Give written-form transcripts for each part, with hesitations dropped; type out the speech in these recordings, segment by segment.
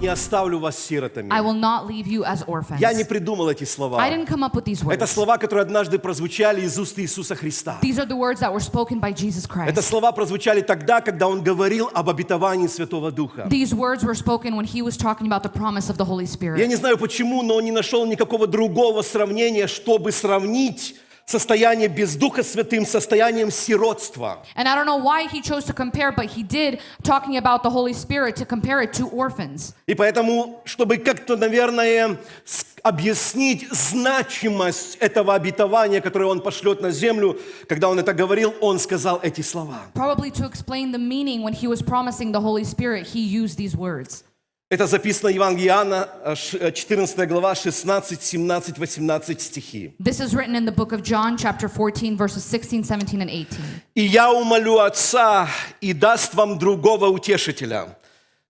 не оставлю вас сиротами. I will not leave you as orphans. Я не придумал эти слова. I didn't come up with these Это words. слова, которые однажды прозвучали из уст Иисуса Христа. These are the words that were spoken by Jesus Это Christ. слова прозвучали тогда, когда Он говорил об обетовании Святого Духа. These words were spoken when he was talking about the promise of the Holy Я Spirit. не знаю почему, но он не нашел никакого другого сравнения, чтобы сравнить состояние без Духа Святым с состоянием сиротства. And I don't know why he chose to compare, but he did, talking about the Holy Spirit, to compare it to orphans. И поэтому, чтобы как-то, наверное, объяснить значимость этого обетования, которое Он пошлет на землю, когда Он это говорил, Он сказал эти слова. Probably to explain the meaning when he was promising the Holy Spirit, he used these words. Это записано в Евангелии Иоанна, 14 глава, 16, 17, 18 стихи. This is written in the book of John, chapter 14, verses 16, 17, and 18. «И я умолю Отца, и даст вам другого утешителя,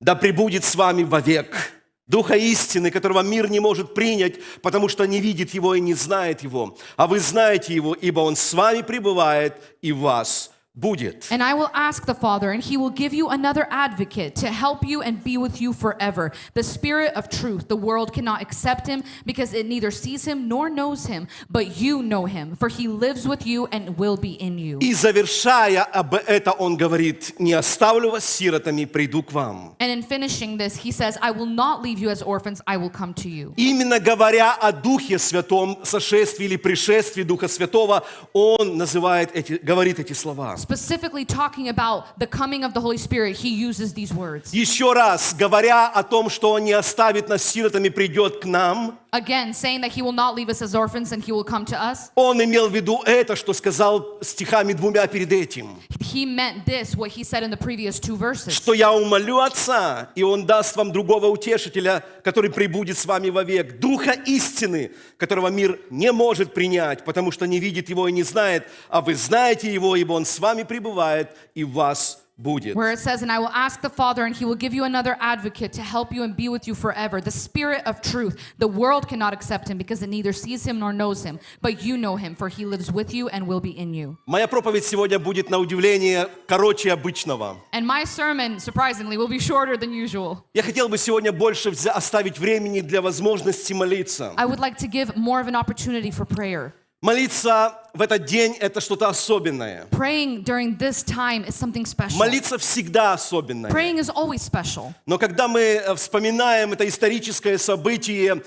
да пребудет с вами вовек, Духа истины, которого мир не может принять, потому что не видит Его и не знает Его. А вы знаете Его, ибо Он с вами пребывает и в вас будет». And I will ask the Father, and he will give you another advocate to help you and be with you forever. The Spirit of truth. The world cannot accept him because it neither sees him nor knows him, but you know him, for he lives with you and will be in you. И завершая об это, Он говорит: «Не оставлю вас сиротами, приду к вам». And in finishing this, he says, I will not leave you as orphans, I will come to you. Именно говоря о Духе Святом, сошествии или пришествии Духа Святого, Он говорит эти слова. Specifically talking about the coming of the Holy Spirit, he uses these words. Еще раз, говоря о том, что Он не оставит нас сиротами, придет к нам, Again, saying that he will not leave us as orphans and he will come to us. Он имел в виду это, что сказал стихами двумя перед этим. He meant this, what he said in the previous two verses. Что я умолю Отца, и Он даст вам другого утешителя, который пребудет с вами вовек. Духа истины, которого мир не может принять, потому что не видит Его и не знает, а вы знаете Его, ибо Он с вами пребывает и в вас будет. Where it says, and I will ask the Father, and he will give you another advocate to help you and be with you forever. The Spirit of truth. The world cannot accept him because it neither sees him nor knows him, but you know him, for he lives with you and will be in you. Моя проповедь сегодня будет на удивление короче обычного. And my sermon, surprisingly, will be shorter than usual. Я хотел бы сегодня больше оставить времени для возможности молиться. I would like to give more of an opportunity for prayer. Молиться в этот день – это что-то особенное. Praying during this time is something special. Молиться всегда особенное. Praying is always special. Но когда мы вспоминаем это историческое событие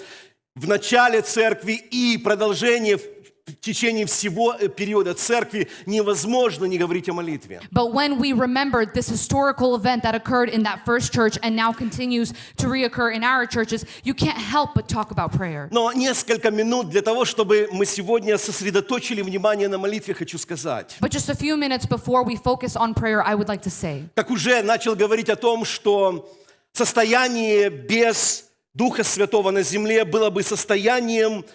в начале церкви и продолжение в течение всего периода церкви, невозможно не говорить о молитве. But when we remember this historical event that occurred in that first church and now continues to reoccur in our churches, you can't help but talk about prayer. Но несколько минут для того, чтобы мы сегодня сосредоточили внимание на молитве, хочу сказать. But just a few minutes before we focus on prayer, I would like to say, Как уже начал говорить о том, что состояние без Духа Святого на земле было бы состоянием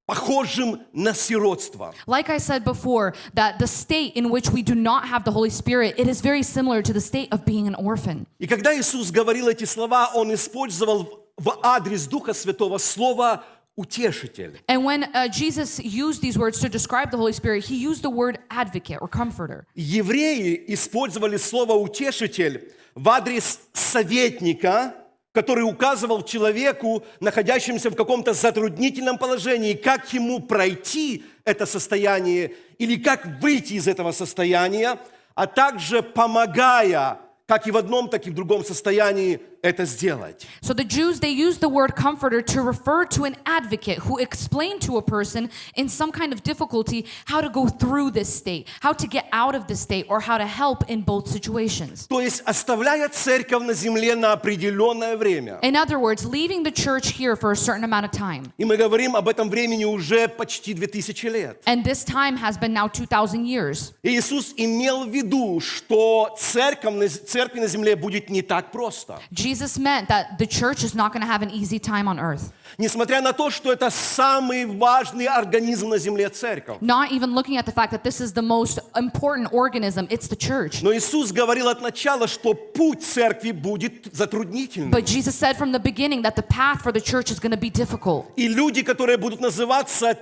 похожим на сиротство. like I said before, that the state in which we do not have the Holy Spirit, it is very similar to the state of being an orphan. И когда Иисус говорил эти слова, Он использовал в адрес Духа Святого слово «утешитель». And when Jesus used these words to describe the Holy Spirit, he used the word advocate or comforter. Евреи использовали слово «утешитель» в адрес советника, который указывал человеку, находящемуся в каком-то затруднительном положении, как ему пройти это состояние или как выйти из этого состояния, а также помогая как и в одном, так и в другом состоянии это сделать. So the Jews, they used the word comforter to refer to an advocate who explained to a person in some kind of difficulty how to go through this state, how to get out of this state, or how to help in both situations. То есть оставляя церковь на земле на определенное время. In other words, leaving the church here for a certain amount of time. И мы говорим об этом времени уже почти 2000 лет. And this time has been now 2,000 years. И Иисус имел в виду, что церкви на земле будет не так просто. Jesus meant that the church is not going to have an easy time on earth. Несмотря на то, что это самый важный организм на земле церковь. Not even looking at the fact that this is the most important organism, it's the church. Но Иисус говорил от начала, что путь церкви будет затруднительным. But Jesus said from the beginning that the path for the church is going to be difficult. И люди, которые будут называться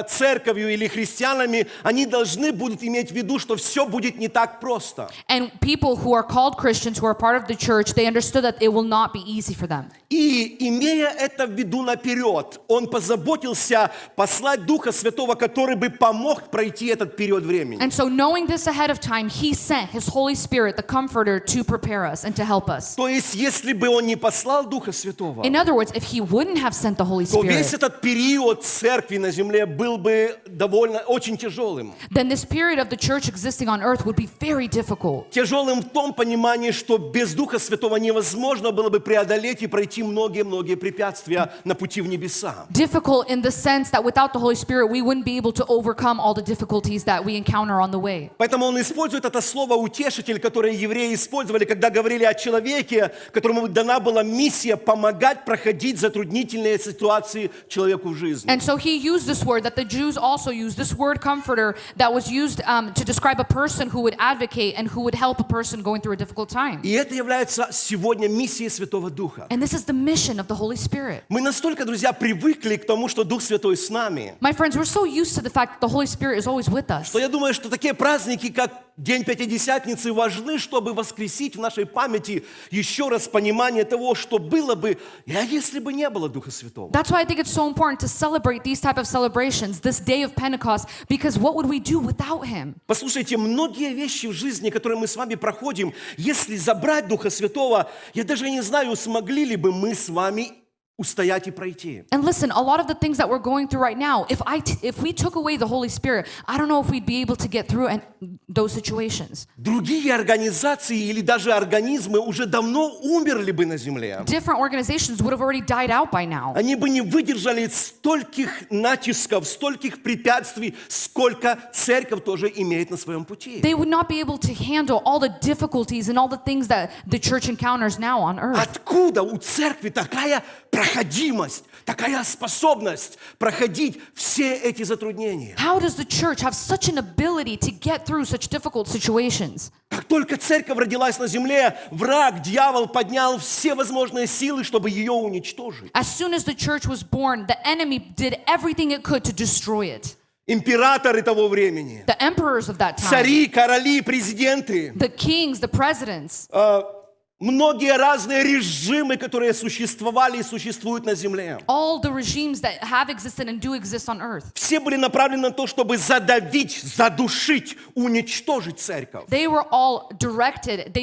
церковью или христианами, они должны будут иметь в виду, что все будет не так просто. And people who are called Christians, who are part of the church, they understood that it will not be easy for them. И, имея это в виду наперед, он позаботился послать Духа Святого, который бы помог пройти этот период времени. And so knowing this ahead of time, he sent his Holy Spirit, the Comforter, to prepare us and to help us. То есть, если бы он не послал Духа Святого, In other words, if he wouldn't have sent the Holy то весь Spirit, этот период церкви на земле был бы довольно, очень тяжелым. then this period of the church existing on earth would be very difficult. Тяжелым в том понимании, что без Духа Святого невозможно было бы преодолеть и пройти многие-многие препятствия на пути в небеса. Difficult in the sense that without the Holy Spirit, we wouldn't be able to overcome all the difficulties that we encounter on the way. Поэтому он использует это слово «утешитель», которое евреи использовали, когда говорили о человеке, которому дана была миссия помогать проходить затруднительные ситуации человеку в жизни. And so he used this word that the Jews also used, this word comforter that was used to describe a person who would advocate and who would help a person going through a difficult time. И это является сегодня миссией Святого Духа. And this is the mission of the Holy Spirit. Мы настолько, друзья, привыкли к тому, что Дух Святой с нами, My friends, we're so used to the fact that the Holy Spirit is always with us. что я думаю, что такие праздники, как День Пятидесятницы, важны, чтобы воскресить в нашей памяти еще раз понимание того, что было бы, если бы не было Духа Святого. That's why I think it's so important to celebrate these type of celebrations, this day of Pentecost, because what would we do without him? Послушайте, многие вещи в жизни, которые мы с вами проходим, если забрать Духа Святого, я даже не знаю, смогли ли бы мы с вами устоять и пройти. And listen, a lot of the things that we're going through right now, if we took away the Holy Spirit, I don't know if we'd be able to get through those situations. Другие организации или даже организмы уже давно умерли бы на земле. Different organizations would have already died out by now. Они бы не выдержали стольких натисков, стольких препятствий, сколько церковь тоже имеет на своем пути. They would not be able to handle all the difficulties and all the things that the church encounters now on earth. Откуда у церкви такая проходимость, такая способность проходить все эти затруднения? How does the church have such an ability to get through such difficult situations? Как только церковь родилась на земле, враг, дьявол поднял все возможные силы, чтобы ее уничтожить. As soon as the church was born, the enemy did everything it could to destroy it. Императоры того времени, The emperors of that time, цари, короли, президенты, the kings, the presidents, многие разные режимы, которые существовали и существуют на земле. all the regimes that have existed and do exist on earth. Все были направлены на то, чтобы задавить, задушить, уничтожить церковь. They were all directed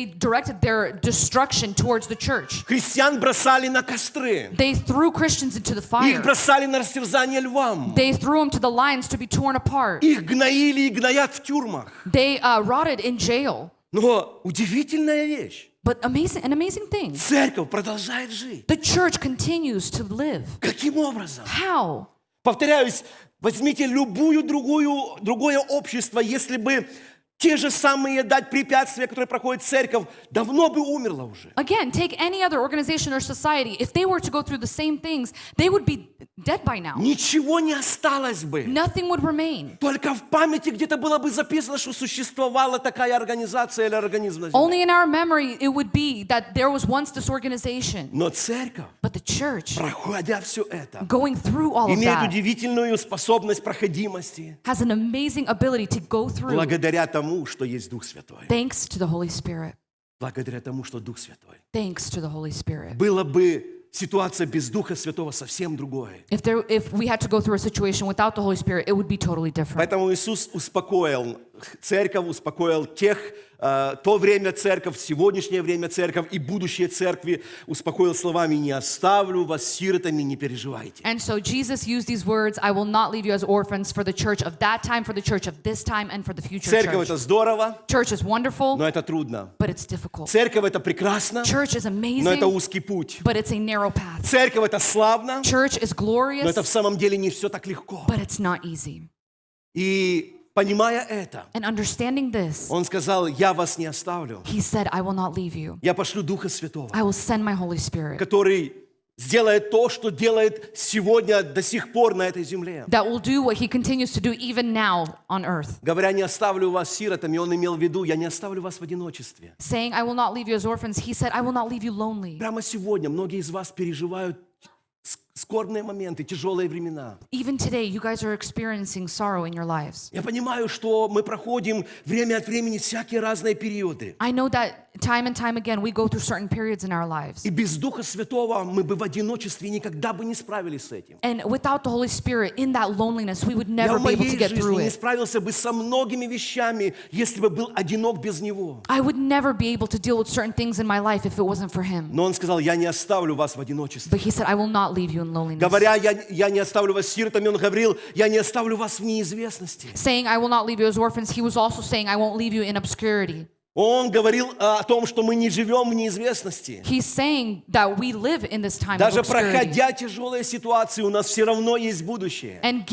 their destruction towards the church. Христиан бросали на костры. They threw Christians into the Их fire. бросали на растерзание львам. They threw them to the lions to be torn apart. Их гноили и гноят в тюрьмах. They rotted in jail. Но удивительная вещь. But an amazing thing, Церковь продолжает жить. the church continues to live. Каким образом? How? Повторяюсь, возьмите другое общество, если бы те же самые дать препятствия, которые проходит церковь, давно бы умерло уже. Again, take any other organization or society. If they were to go through the same things, they would be dead by now. Ничего не осталось бы. Nothing would remain. Только в памяти где-то было бы записано, что существовала такая организация или организм на земле. Only in our memory it would be that there was once this organization. Но церковь, But the church, проходя все это, going through all of имеет that, удивительную способность проходимости has an amazing ability to go through благодаря тому, что есть Дух Святой. thanks to the Holy Spirit. Благодаря тому, что Дух Святой. Thanks to the Holy Spirit. Была бы ситуация без Духа Святого совсем другой. If we had to go through a situation without the Holy Spirit, it would be totally different. Поэтому Иисус успокоил церковь, успокоил то время церковь, сегодняшнее время церковь и будущее церкви, успокоил словами: «Не оставлю вас сиротами, не переживайте». And so Jesus used these words, I will not leave you as orphans, for the church of that time, for the church of this time, and for the future Церковь — church. это здорово, Church is wonderful, но это трудно. but it's difficult. Церковь — это прекрасно, Church is но это amazing, узкий путь. but it's a narrow path. Церковь — это славно, Church is но glorious, это в самом деле не все так легко. but it's not easy. И понимая это, And understanding this, Он сказал: «Я вас не оставлю. he said, I will not leave you. Я пошлю Духа Святого, I will send my Holy Spirit который сделает то, что делает сегодня до сих пор на этой земле». that will do what he continues to do even now on earth. Говоря: «Не оставлю вас сиротами», Он имел в виду: «Я не оставлю вас в одиночестве». Saying, I will not leave you as orphans, he said, I will not leave you lonely. Прямо сегодня многие из вас переживают скорбные моменты, тяжелые времена. Even today, you guys are experiencing sorrow in your lives. Я понимаю, что мы проходим время от времени всякие разные периоды. I know that time and time again, we go through certain periods in our lives. И без Духа Святого мы бы в одиночестве никогда бы не справились с этим. And without the Holy Spirit, in that loneliness, we would Я never в be able to моей get through жизни не it. справился бы со многими вещами, если бы был одинок без Него. I would never be able to deal with certain things in my life if it wasn't for Him. Но Он сказал, я не оставлю вас в одиночестве. But He said, I will not leave you in loneliness. Говоря, я не оставлю вас сиротами, Он говорил, я не оставлю вас в неизвестности. Saying, I will not leave you as orphans, He was also saying, I won't leave you in obscurity. Он говорил о том, что мы не живем в неизвестности. He's saying that we live in this time of Даже obscurity. проходя тяжелые ситуации, у нас все равно есть будущее. And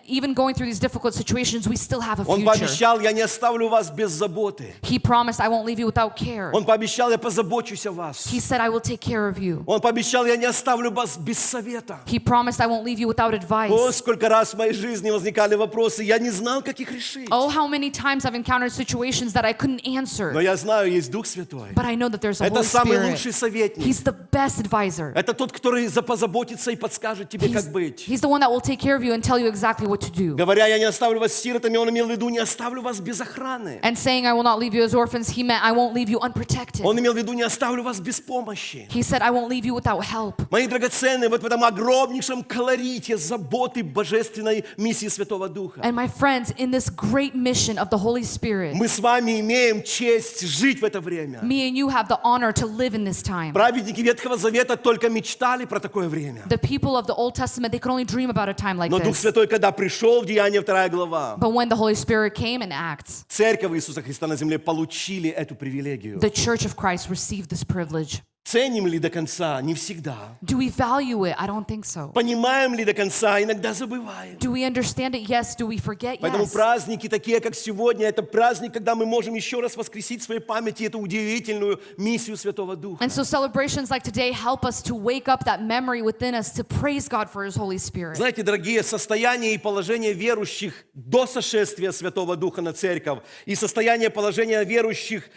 even going through these difficult situations, we still have a Он future. пообещал, я не оставлю вас без заботы. He promised, I won't leave you without care. Он пообещал, я позабочусь о вас. He said, I will take care of you. Он пообещал, я не оставлю вас без совета. He promised, I won't leave you without О, advice. сколько раз в моей жизни возникали вопросы, я не знал, как их решить. Oh, how many times I've encountered situations that I couldn't answer. Но я знаю, есть Дух Святой. But I know that there's a Это Holy самый Spirit. лучший советник. He's the best advisor. Это тот, который позаботится и подскажет тебе, как быть. He's the one that will take care of you and tell you exactly what to do. Говоря, я не оставлю вас сиротами, он имел в виду, не оставлю вас без охраны. And saying, I will not leave you as orphans, he meant, I won't leave you unprotected. Он имел в виду, не оставлю вас без помощи. He said, I won't leave you without help. Мои драгоценные, вот в этом огромнейшем колорите заботы божественной миссии Святого Духа. And my friends, in this great mission of the Holy Spirit, Мы с вами имеем честь жить в это время. me and you have the honor to live in this time. Праведники Ветхого Завета только мечтали про такое время. The people of the Old Testament, they could only dream about a time like Но Дух this. Святой, когда пришел в Деяния 2 глава, But when the Holy Spirit came in Acts, Церковь Иисуса Христа на земле получили эту привилегию. the Church of Christ received this privilege. Ценим ли до конца? Не всегда. Do we value it? I don't think so. Понимаем ли до конца? Иногда забываем. Do we understand it? Yes. Do we forget? Поэтому Yes. праздники такие, как сегодня, это праздник, когда мы можем еще раз воскресить в своей памяти эту удивительную миссию Святого Духа. And so celebrations like today help us to wake up that memory within us to praise God for His Holy Spirit. Знаете, дорогие, состояние и положение верующих до сошествия Святого Духа на церковь и состояние положения верующих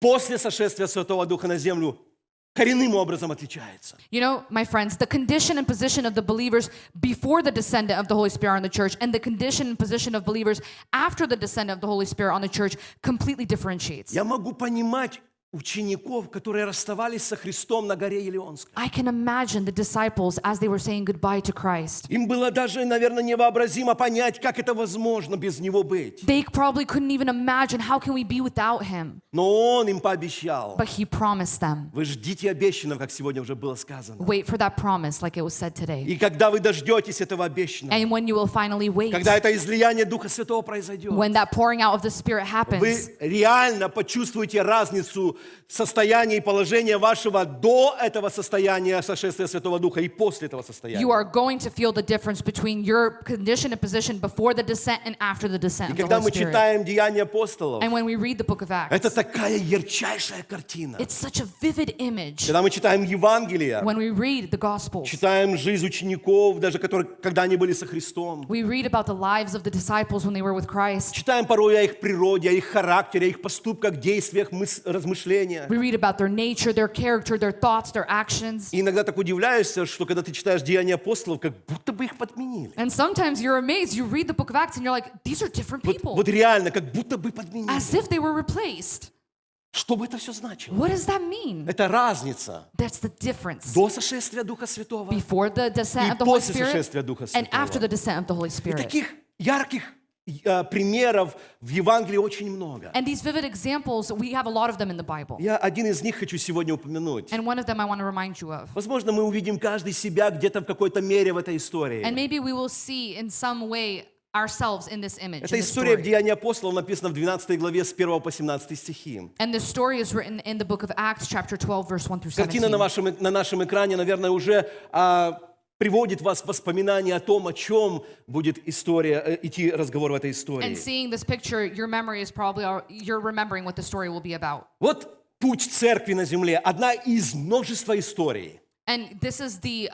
после сошествия Святого Духа на землю коренным образом отличается. You know, my friends, the condition and position of the believers before the descent of the Holy Spirit on the church and the condition and position of believers after the descent of the Holy Spirit on the church completely differentiates. Я могу понимать учеников, которые расставались со Христом на горе Елеонской. I can imagine the disciples as they were saying goodbye to Christ. Им было даже, наверное, невообразимо понять, как это возможно без Него быть. They probably couldn't even imagine how can we be without Him. Но Он им пообещал. But He promised them. Вы ждите обещанного, как сегодня уже было сказано. Wait for that promise, like it was said today. И когда вы дождетесь этого обещанного, And when you will finally wait, когда это излияние Духа Святого произойдет, when that pouring out of the Spirit вы happens, реально почувствуете разницу состояния и положения вашего до этого состояния сошествия Святого Духа и после этого состояния. you are going to feel the difference between your condition and position before the descent and after the descent И of the когда Holy мы Spirit. читаем Деяния апостолов, And when we read the book of Acts, это такая ярчайшая картина. it's such a vivid image. Когда мы читаем Евангелие, When we read the Gospels, читаем жизнь учеников, даже которые, когда они были со Христом, we read about the lives of the disciples when they were with Christ. читаем порой о их природе, о их характере, о их поступках, действиях, размышлениях. We read about their nature, their character, their thoughts, their actions. И иногда так удивляешься, что когда ты читаешь Деяния апостолов, как будто бы их подменили. And sometimes you're amazed. You read the book of Acts and you're like, these are different people. Вот реально, как будто бы подменили. As if they were replaced. Что бы это все значило? What does that mean? Это разница That's the difference. до сошествия Духа Святого Before the descent и of the Holy после Spirit сошествия Духа and after the Святого. descent of the Holy И Spirit. таких ярких примеров в Евангелии очень много. And these vivid examples, we have a lot of them in the Bible. Я один из них хочу сегодня упомянуть. And one of them I want to remind you of. Возможно, мы увидим каждый себя где-то в какой-то мере в этой истории. And maybe we will see in some way ourselves in this image. Эта In this история в story. Деянии апостолов написана в 12 главе с 1 по 17 стихи. And the story is written in the book of Acts, chapter 12, verse 1 through Картина 17. на нашем экране, наверное, уже приводит вас в воспоминания о том, о чем будет история, идти разговор в этой истории. And seeing this picture, your memory is probably, you're remembering what the story will be about. Вот путь церкви на земле, одна из множества историй. And this is the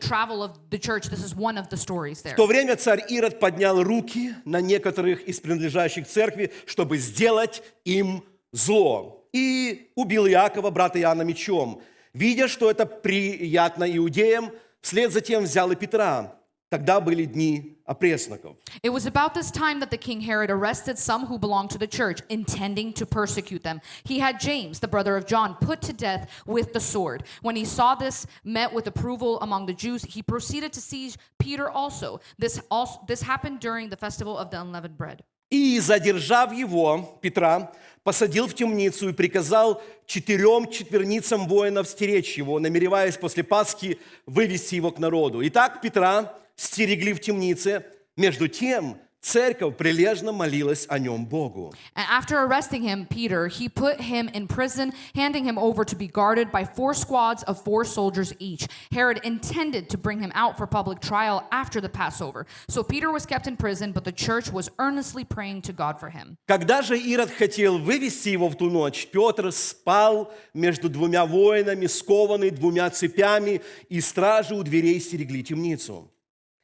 travel of the church. This is one of the stories there. В то время царь Ирод поднял руки на некоторых из принадлежащих церкви, чтобы сделать им зло. И убил Иакова, брата Иоанна, мечом. Видя, что это приятно иудеям, вслед за тем взял и Петра. Тогда были дни опресноков. It was about this time that the king Herod arrested some who belonged to the church, intending to persecute them. He had James, the brother of John, put to death with the sword. When he saw this met with approval among the Jews, he proceeded to seize Peter also. This happened during the festival of the unleavened bread. И, задержав его, Петра, посадил в темницу и приказал 4 четверницам воинов стеречь его, намереваясь после Пасхи вывести его к народу. Итак, Петра стерегли в темнице. Между тем, церковь прилежно молилась о нем Богу. And after arresting him, Peter, he put him in prison, handing him over to be guarded by 4 squads of 4 soldiers each. Herod intended to bring him out for public trial after the Passover. So Peter was kept in prison, but the church was earnestly praying to God for him. Когда же Ирод хотел вывести его в ту ночь, Петр спал между 2 воинами, скованный 2 цепями, и стражи у дверей стерегли темницу.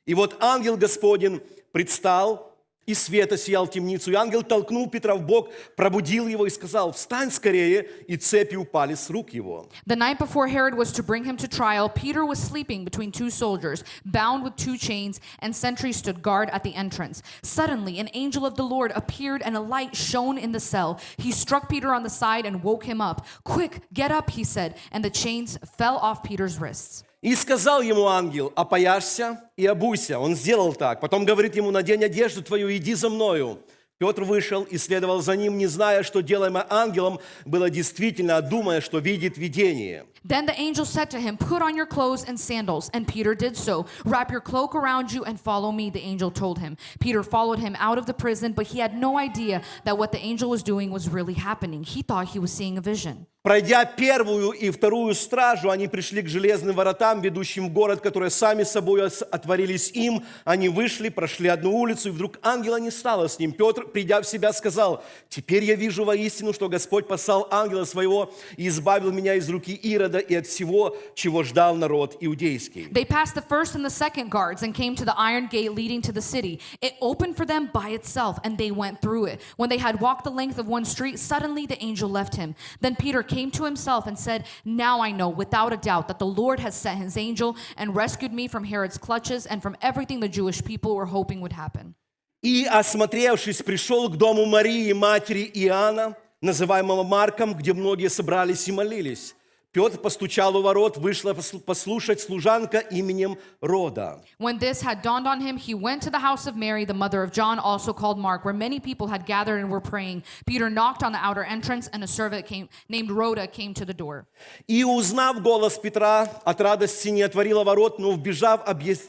И вот ангел Господень предстал, и света сиял в темницу. И ангел толкнул Петра в бок, пробудил его и сказал: «Встань скорее!» И цепи упали с рук его. The night before Herod was to bring him to trial, Peter was sleeping between 2 soldiers, bound with 2 chains, and sentries stood guard at the entrance. Suddenly, an angel of the Lord appeared, and a light shone in the cell. He struck Peter on the side and woke him up. "Quick, get up," he said, and the chains fell off Peter's wrists. И сказал ему ангел: «Опояшься и обуйся». Он сделал так. Потом говорит ему: «Надень одежду твою, иди за мною». Петр вышел и следовал за ним, не зная, что делаемое ангелом было действительно, а думая, что видит видение. Then the angel said to him, "Put on your clothes and sandals." And Peter did so. "Wrap your cloak around you and follow me," the angel told him. Peter followed him out of the prison, but he had no idea that what the angel was doing was really happening. He thought he was seeing a vision. Пройдя 1 и 2 стражу, они пришли к железным воротам, ведущим в город, которые сами собой отворились им. Они вышли, прошли одну улицу, и вдруг ангела не стало с ним. Петр, придя в себя, сказал: «Теперь я вижу воистину, что Господь послал ангела своего и избавил меня из руки Ирода и от всего, чего ждал народ иудейский». They passed the first and the second guards and came to the iron gate leading to the city. It opened for them by itself, and they went through it. When they had walked the length of one street, suddenly the angel left him. Then Peter came to himself and said, "Now I know without a doubt that the Lord has sent his angel and rescued me from Herod's clutches and from everything the Jewish people were hoping would happen." И, осмотревшись, пришел к дому Марии, матери Иоанна, называемого Марком, где многие собрались и молились. Петр постучал у ворот, вышла послушать служанка именем Рода. When this had dawned on him, he went to the house of Mary, the mother of John, also called Mark, where many people had gathered and were praying. Peter knocked on the outer entrance, and a servant named Rhoda came to the door. И, узнав голос Петра, от радости не отворила ворот, но, вбежав,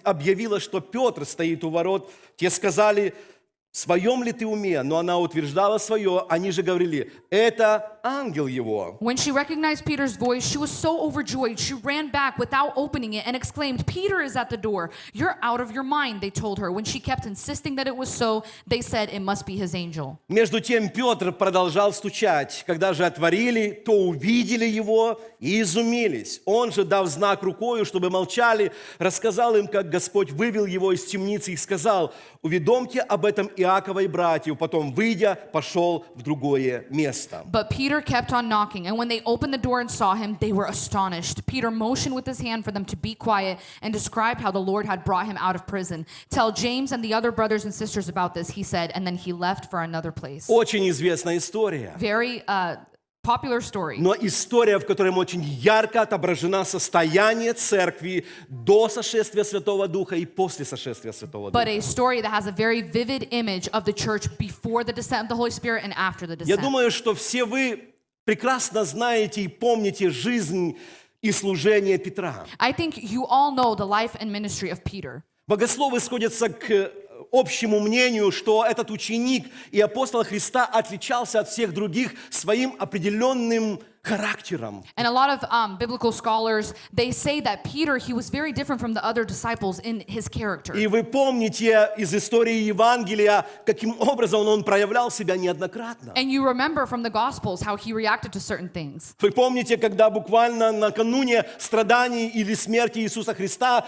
объявила, что Петр стоит у ворот. Те сказали: «В своем ли ты уме?» Но она утверждала свое, они же говорили: «Это ангел его». When she recognized Peter's voice, she was so overjoyed, she ran back without opening it and exclaimed, "Peter is at the door." "You're out of your mind," they told her. When she kept insisting that it was so, they said it must be his angel. Между тем Петр продолжал стучать. Когда же отворили, то увидели его и изумились. Он же, дав знак рукою, чтобы молчали, рассказал им, как Господь вывел его из темницы и сказал: «Уведомьте об этом Иакова и братьев». Потом, выйдя, пошел в другое место. But Peter kept on knocking, and when they opened the door and saw him, they were astonished. Peter motioned with his hand for them to be quiet and described how the Lord had brought him out of prison. "Tell James and the other brothers and sisters about this," he said, and then he left for another place. Очень известная история. Very popular story. Но история, в которой очень ярко отображено состояние церкви до сошествия Святого Духа и после сошествия Святого But Духа. a story that has a very vivid image of the church before the descent of the Holy Spirit and after the Я descent. думаю, что все вы прекрасно знаете и помните жизнь и служение Петра. I think you all know the life and ministry of Peter. Богословы сходятся к общему мнению, что этот ученик и апостол Христа отличался от всех других своим определенным характером. And a lot of biblical scholars, they say that Peter, he was very different from the other disciples in his character. И вы помните из истории Евангелия, каким образом он проявлял себя неоднократно. And you remember from the Gospels how he reacted to certain things. Вы помните, когда буквально накануне страданий или смерти Иисуса Христа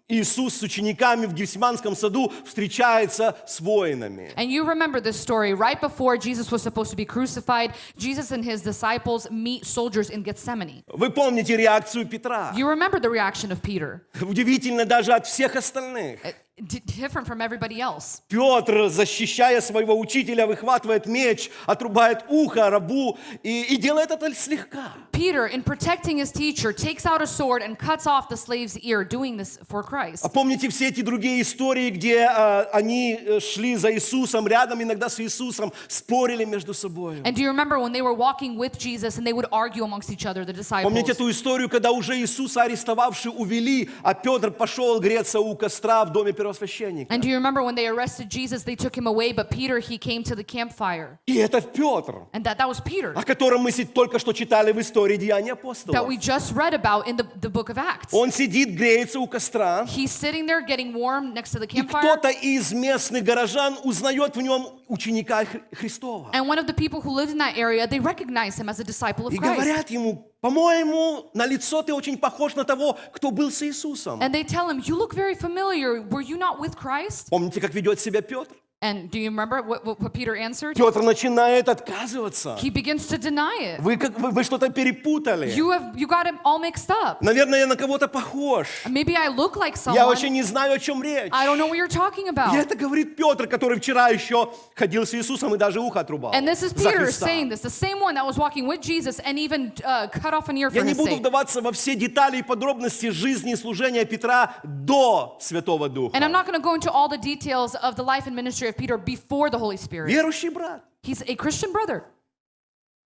Иисус с учениками в Гефсиманском саду встречается с воинами. And you remember this story. Right before Jesus was supposed to be crucified, Jesus and his disciples meet soldiers in Gethsemane. Вы помните реакцию Петра? You remember the reaction of Peter. Удивительно даже от всех остальных. Different from everybody else. Петр, защищая своего учителя, выхватывает меч, отрубает ухо рабу и делает это слегка. Peter, in protecting his teacher, takes out a sword and cuts off the slave's ear, doing this for Christ. А помните все эти другие истории, где они шли за Иисусом, рядом иногда с Иисусом, спорили между собой? And do you remember when they were walking with Jesus and they would argue amongst each other, the disciples? Помните эту историю, когда уже Иисуса арестовавшие увели, а Петр пошел греться у костра в доме первосвященника? And do you remember when they arrested Jesus, they took him away, but Peter, he came to the campfire. И это Петр, And that was Peter о котором мы только что читали в истории Деяний that апостолов. we just read about in the book of Acts. Он сидит, греется у костра, He's sitting there getting warm next to the и campfire. кто-то из местных горожан узнает в нем ученика Христова. And one of the people who lived in that area, they recognized him as a disciple of И Christ. говорят ему: по-моему, на лицо ты очень похож на того, кто был с Иисусом. And they tell him, you look very familiar. Were you not with Christ? Помните, как ведет себя Петр? And do you remember what Peter answered? Петр начинает отказываться. He begins to deny it. Вы что-то перепутали. You got it all mixed up. Наверное, я на кого-то похож. Maybe I look like Я вообще someone. не знаю, о чем речь. I don't know what you're talking И about. это говорит Петр, который вчера еще ходил с Иисусом и даже ухо отрубал. And this is за Peter Христа. saying this, the same one that was walking with Jesus and even cut off an ear Я for не his буду sake. вдаваться во все детали и подробности жизни и служения Петра до Святого Духа. And I'm not going to go into all the details of the life and ministry of Peter before the Holy Spirit. Верующий брат. He's a Christian brother.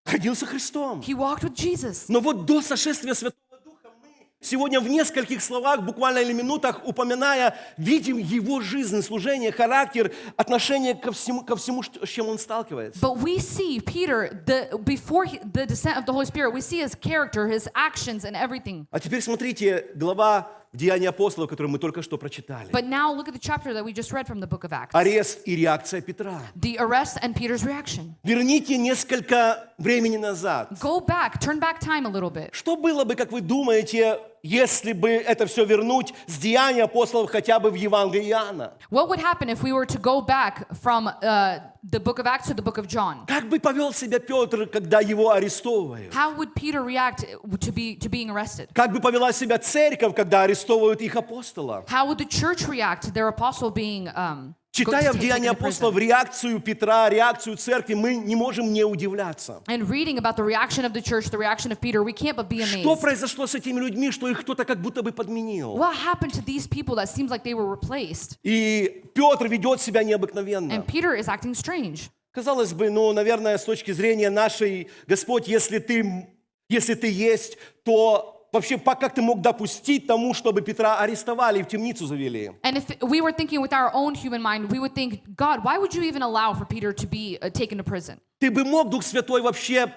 Ходил со Христом. He walked with Jesus. Но вот до сошествия Святого Духа мы сегодня в нескольких словах, буквально или минутах, упоминая, видим его жизнь, служение, характер, отношение ко всему, с чем он сталкивается. But we see Peter, before the descent of the Holy Spirit, we see his character, his actions, and everything. А теперь смотрите, глава Деяний апостолов, которую мы только что прочитали. But now look at the chapter that we just read from the book of Acts. Арест и реакция Петра. The arrest and Peter's reaction. Верните несколько времени назад. Go back, turn back time a little bit. Что было бы, как вы думаете, если бы это все вернуть с Деяний апостолов хотя бы в Евангелие Иоанна? What would happen if we were to go back from the book of Acts to the book of John? Как бы повел себя Петр, когда его арестовывают? How would Peter react to being arrested? Как бы повела себя церковь, когда арестовывают их апостола? How would the church react to their apostle being Читая в taken Деяния to prison? апостолов реакцию Петра, реакцию церкви, мы не можем не удивляться. And reading about the reaction of the church, the reaction of Peter, we can't but be Что amazed. произошло с этими людьми, что их кто-то как будто бы подменил? What happened to these people that seems like they were replaced? И Петр ведет себя необыкновенно. And Peter is acting strange. Казалось бы, наверное, с точки зрения нашей, Господь, если ты есть, то вообще, как ты мог допустить тому, чтобы Петра арестовали и в темницу завели? And if we were thinking with our own human mind, we would think, God, why would you even allow for Peter to be taken to prison? Ты бы мог, Дух Святой, вообще,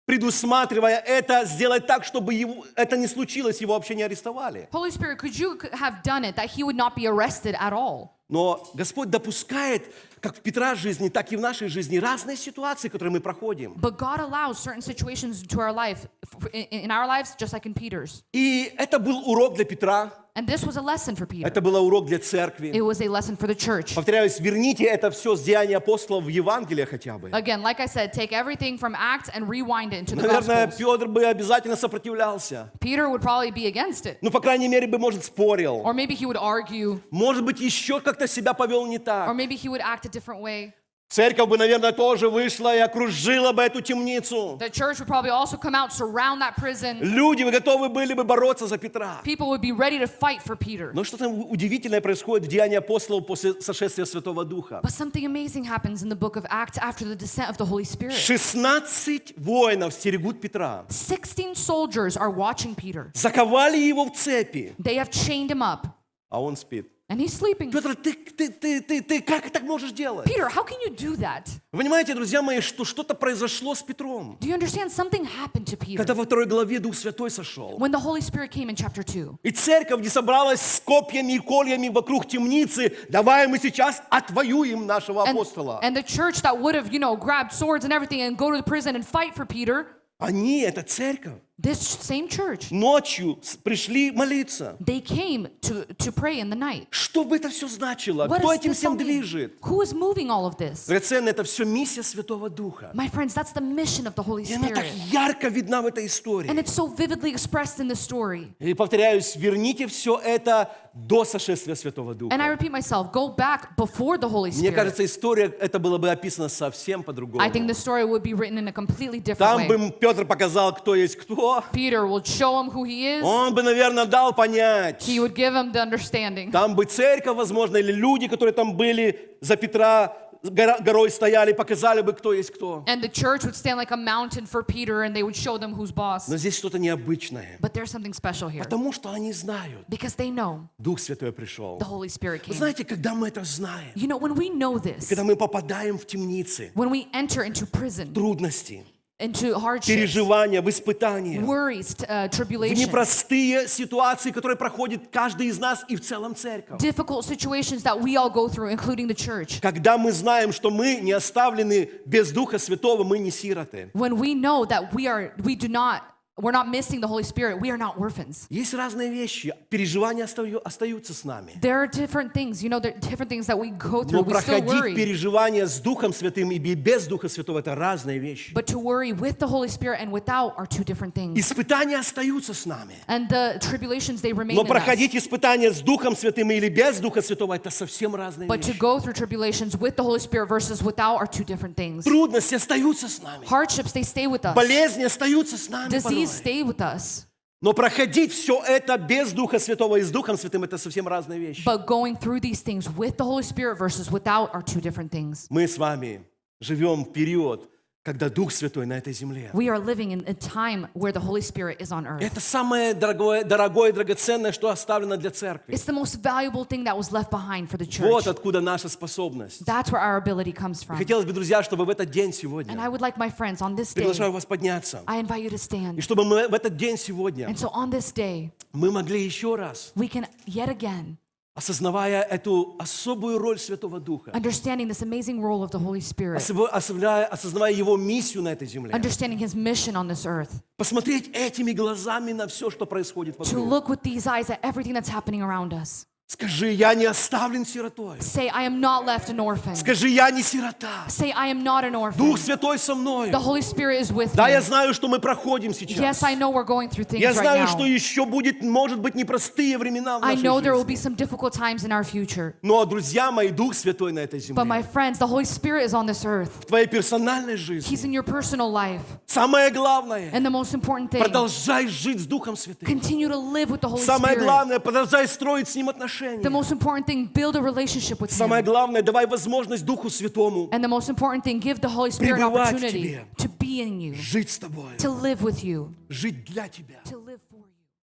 предусматривая это, сделать так, чтобы это не случилось, его вообще не арестовали. Holy Spirit, could you have done it that he would not be arrested at all? Но Господь допускает, как в Петра жизни, так и в нашей жизни, разные ситуации, которые мы проходим. But God allows certain situations into our life, in our lives, just like in Peter's. И это был урок для Петра, And this was a lesson for Peter. это был урок для церкви. It was a lesson for the church. Повторяюсь, верните это все с Деяний апостолов в Евангелие хотя бы. Again, like I said, take everything from Acts and rewind it into the Наверное, Gospels. Петр бы обязательно сопротивлялся. Peter would probably be against it. Ну, по крайней мере, бы, может, спорил. Or maybe he would argue. Может быть, еще как-то себя повел не Or так. maybe he would act a different way. Церковь бы, наверное, тоже вышла и окружила бы эту темницу. The church would probably also come out, surround that prison. Люди готовы были бы бороться за Петра. People would be ready to fight for Peter. Но что-то удивительное происходит в Деянии апостолов после сошествия Святого Духа. But something amazing happens in the book of Acts after the descent of the Holy Spirit. 16 воинов стерегут Петра. 16 soldiers are watching Peter. Заковали его в цепи, They have chained him up, а он спит. and he's sleeping. Петр, ты как так можешь делать? Peter, how can you do that? Вы понимаете, друзья мои, что что-то произошло с Петром. Do you understand? Something happened to Peter Когда во второй главе Дух Святой сошел. when the Holy Spirit came in chapter 2. И церковь не собралась с копьями и кольями вокруг темницы. Давай мы сейчас отвоюем нашего апостола. And the church that would have, grabbed swords and everything and go to the prison and fight for Peter, Они, это церковь, This same church, ночью пришли молиться. they came to pray in the night. Что бы это все значило? What Кто does этим this всем all mean? движет? Who is moving all of this? Драгоценное, это все миссия Святого Духа. My friends, that's the mission of the Holy И она так Spirit. ярко видна в этой истории. And it's so vividly expressed in the story. И повторяюсь, верните все это до сошествия Святого Духа. And I repeat myself, go back before the Holy Мне Spirit. кажется, история это было бы описано совсем по-другому. I think the story would be written in a completely different Там way. бы Петр показал, кто есть кто. Peter will show him who he is. Он бы, наверное, дал понять. He would give him the understanding. Там бы церковь, возможно, или люди, которые там были за Петра, горой стояли, показали бы, кто есть кто. And the church would stand like a mountain for Peter and they would show them who's boss. Но здесь что-то необычное. But there's something special here. Потому что они знают, Because they know Дух Святой пришел. the Holy Spirit Вы came. знаете, когда мы это знаем, You know, when we know this, когда мы попадаем в темницы, when we enter into prison, трудности, into hardships, переживания, в испытания, worries, в tribulations, непростые ситуации, которые проходит каждый из нас и в целом церковь. difficult situations that we all go through, including the church. Когда мы знаем, что мы не оставлены без Духа Святого, мы не сироты. When we know that we're not missing the Holy Spirit, we are not orphans. Есть разные вещи, переживания остаются с нами. There are different things, there are different things that we go Но through. We still проходить worry. переживания с Духом Святым и без Духа Святого – это разные вещи. But to worry with the Holy Spirit and without are two different things. Испытания остаются с нами. And the tribulations, they remain Но in us. проходить испытания с Духом Святым или без Духа Святого – это совсем разные But to вещи. go through tribulations with the Holy Spirit versus without are two different things. Трудности остаются с нами. Hardships, they stay with us. Болезни остаются с нами порой. Disease, stay with us. Но проходить все это без Духа Святого и с Духом Святым – это совсем разные вещи. But going through these things with the Holy Spirit versus without are two different things. Мы с вами живем в период, когда Дух Святой на этой земле. We are living in a time where the Holy Spirit is on earth. Это самое дорогое и драгоценное, что оставлено для церкви. It's the most valuable thing that was left behind for the Вот church. откуда наша способность. That's where our ability comes from. Хотелось бы, друзья, чтобы в этот день And I сегодня, would like my friends on this day, приглашаю вас подняться, I invite you to и stand. чтобы мы в этот день сегодня, And so on this day, мы могли еще раз, we can yet again, осознавая эту особую роль Святого Духа, understanding this amazing role of the Holy Spirit, осознавая Его миссию на этой земле, understanding His mission on this earth, посмотреть этими глазами на все, что происходит to вокруг. look with these eyes at everything that's happening around us. Скажи, я не оставлен сиротой. Say, I am not left an orphan. Скажи, я не сирота. Say, I am not an orphan. Дух Святой со мной. The Holy Spirit is with Да, я me. знаю, что мы проходим сейчас. Yes, I know we're going through things Я right знаю, что now. еще будет, может быть, непростые времена в I нашей know there will be жизни. some difficult times in our future. Но, друзья мои, Дух Святой на этой But my земле, friends, the Holy Spirit is on this earth. в твоей персональной He's жизни, in your personal life. самое главное, And the most important thing, продолжай жить с Духом Святым. continue to live with the Holy Самое Spirit. главное, продолжай строить с Ним The отношения. most important thing, build a relationship with Самое Him. главное, давай возможность Духу Святому And the most important thing, give the Holy Spirit an пребывать в opportunity тебе. to be in you, жить с тобой, to live with you, жить для тебя. to live for you.